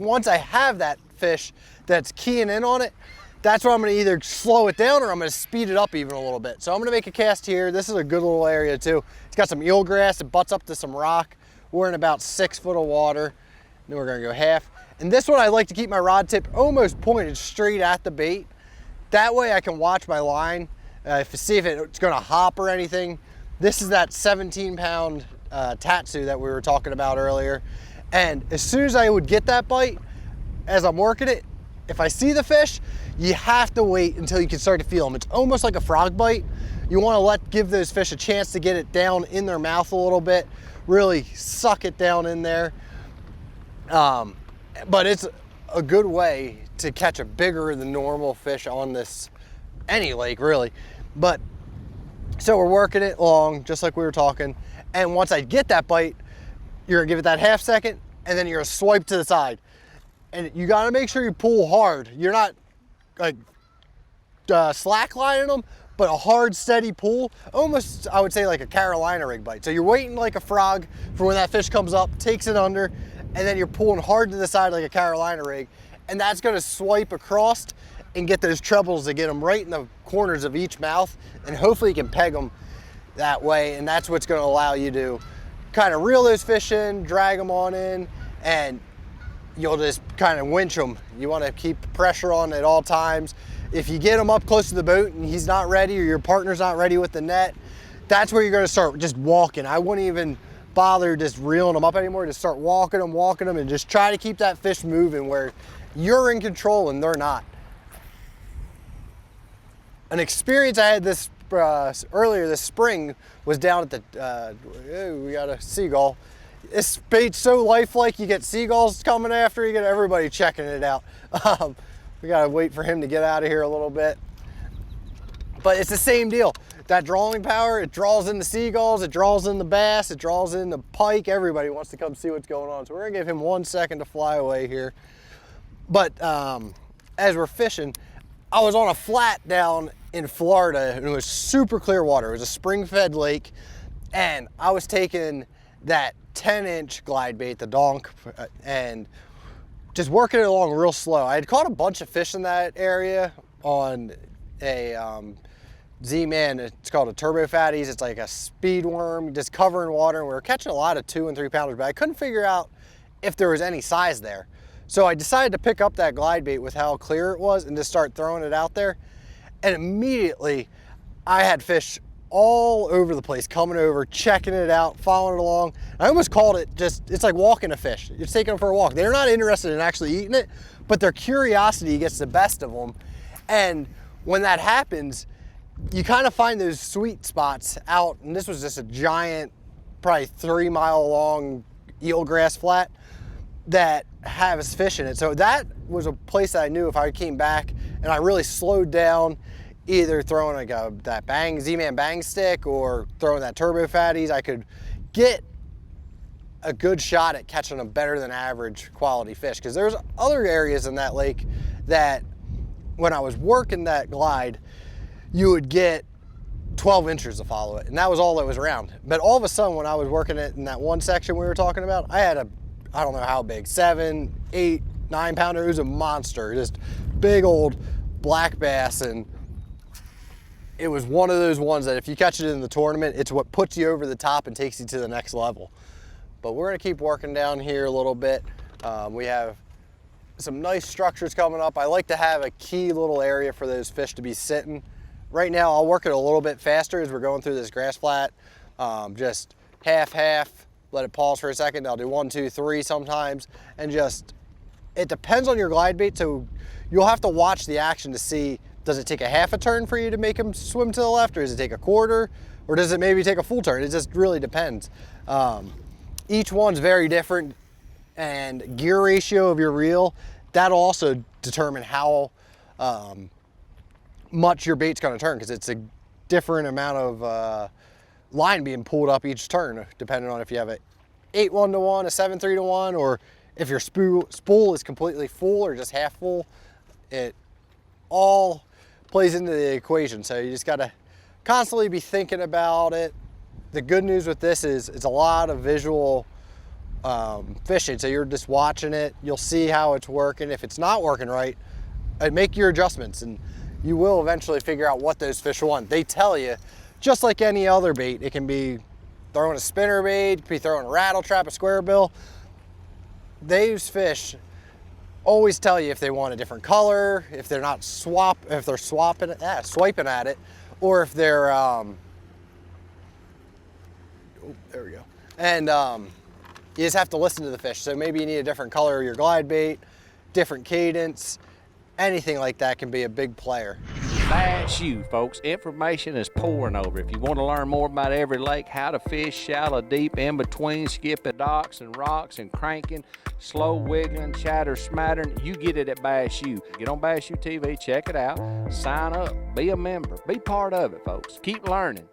Once I have that fish that's keying in on it, that's where I'm gonna either slow it down or I'm gonna speed it up even a little bit. So I'm gonna make a cast here. This is a good little area too. It's got some eelgrass, it butts up to some rock. We're in about 6 foot of water. Then we're gonna go half. And this one, I like to keep my rod tip almost pointed straight at the bait. That way I can watch my line, see if it's gonna hop or anything. This is that 17-pound tatsu that we were talking about earlier. And as soon as I would get that bite, as I'm working it, if I see the fish, you have to wait until you can start to feel them. It's almost like a frog bite. You wanna give those fish a chance to get it down in their mouth a little bit, really suck it down in there. But it's a good way to catch a bigger than normal fish on this, any lake really. But, so we're working it along, just like we were talking. And once I get that bite, you're gonna give it that half second, and then you're gonna swipe to the side. And you gotta make sure you pull hard. You're not like slack lining them, but a hard, steady pull, almost, I would say, like a Carolina rig bite. So you're waiting like a frog for when that fish comes up, takes it under, and then you're pulling hard to the side like a Carolina rig, and that's gonna swipe across and get those trebles to get them right in the corners of each mouth, and hopefully you can peg them that way, and that's what's gonna allow you to kind of reel those fish in, drag them on in, and you'll just kind of winch them. You wanna keep pressure on at all times. If you get him up close to the boat and he's not ready, or your partner's not ready with the net, that's where you're gonna start just walking. I wouldn't even bother just reeling them up anymore. Just start walking them, and just try to keep that fish moving where you're in control and they're not. An experience I had this earlier this spring was down at the, we got a seagull. This bait's so lifelike, you get seagulls coming after, you get everybody checking it out. We gotta wait for him to get out of here a little bit. But it's the same deal. That drawing power, it draws in the seagulls, it draws in the bass, it draws in the pike. Everybody wants to come see what's going on. So we're gonna give him 1 second to fly away here. But as we're fishing, I was on a flat down in Florida, and it was super clear water. It was a spring-fed lake, and I was taking that 10-inch glide bait, the donk, and just working it along real slow. I had caught a bunch of fish in that area on a Z-Man. It's called a turbo fatties. It's like a speed worm, just covering water, and we were catching a lot of 2 and 3 pounders, but I couldn't figure out if there was any size there. So I decided to pick up that glide bait with how clear it was and just start throwing it out there. And immediately I had fish all over the place, coming over, checking it out, following it along. I almost called it just, it's like walking a fish. You're taking them for a walk. They're not interested in actually eating it, but their curiosity gets the best of them. And when that happens, you kind of find those sweet spots out. And this was just a giant, probably 3-mile long eelgrass flat that has fish in it. So that was a place that I knew if I came back and I really slowed down, either throwing like that Z-Man bang stick or throwing that turbo fatties, I could get a good shot at catching a better than average quality fish. Because there's other areas in that lake that when I was working that glide, you would get 12 inches to follow it, and that was all that was around. But all of a sudden, when I was working it in that one section we were talking about, I had I don't know how big, 7, 8, 9 pounder. It was a monster, just big old black bass. And it was one of those ones that if you catch it in the tournament, it's what puts you over the top and takes you to the next level. But we're gonna keep working down here a little bit. We have some nice structures coming up. I like to have a key little area for those fish to be sitting. Right now, I'll work it a little bit faster as we're going through this grass flat. Just half, let it pause for a second. I'll do 1, 2, 3 sometimes, and just, it depends on your glide bait. So you'll have to watch the action to see, does it take a half a turn for you to make him swim to the left, or does it take a quarter, or does it maybe take a full turn? It just really depends. Each one's very different, and gear ratio of your reel, that'll also determine how much your bait's gonna turn, because it's a different amount of line being pulled up each turn, depending on if you have a 8-1 to 1, a 7-3 to 1, or if your spool is completely full or just half full. It all plays into the equation, so you just gotta constantly be thinking about it. The good news with this is it's a lot of visual fishing. So you're just watching it, you'll see how it's working. If it's not working right, make your adjustments and you will eventually figure out what those fish want. They tell you, just like any other bait. It can be throwing a spinner bait, it can be throwing a rattle trap, a square bill. Those fish always tell you if they want a different color, if they're not swiping at it, or if they're there we go. And you just have to listen to the fish. So maybe you need a different color of your glide bait, different cadence, anything like that can be a big player. Bass U, folks. Information is pouring over. If you want to learn more about every lake, how to fish, shallow, deep, in between, skipping docks and rocks and cranking, slow wiggling, chatter, smattering, you get it at Bass U. Get on Bass U TV, check it out, sign up, be a member, be part of it, folks. Keep learning.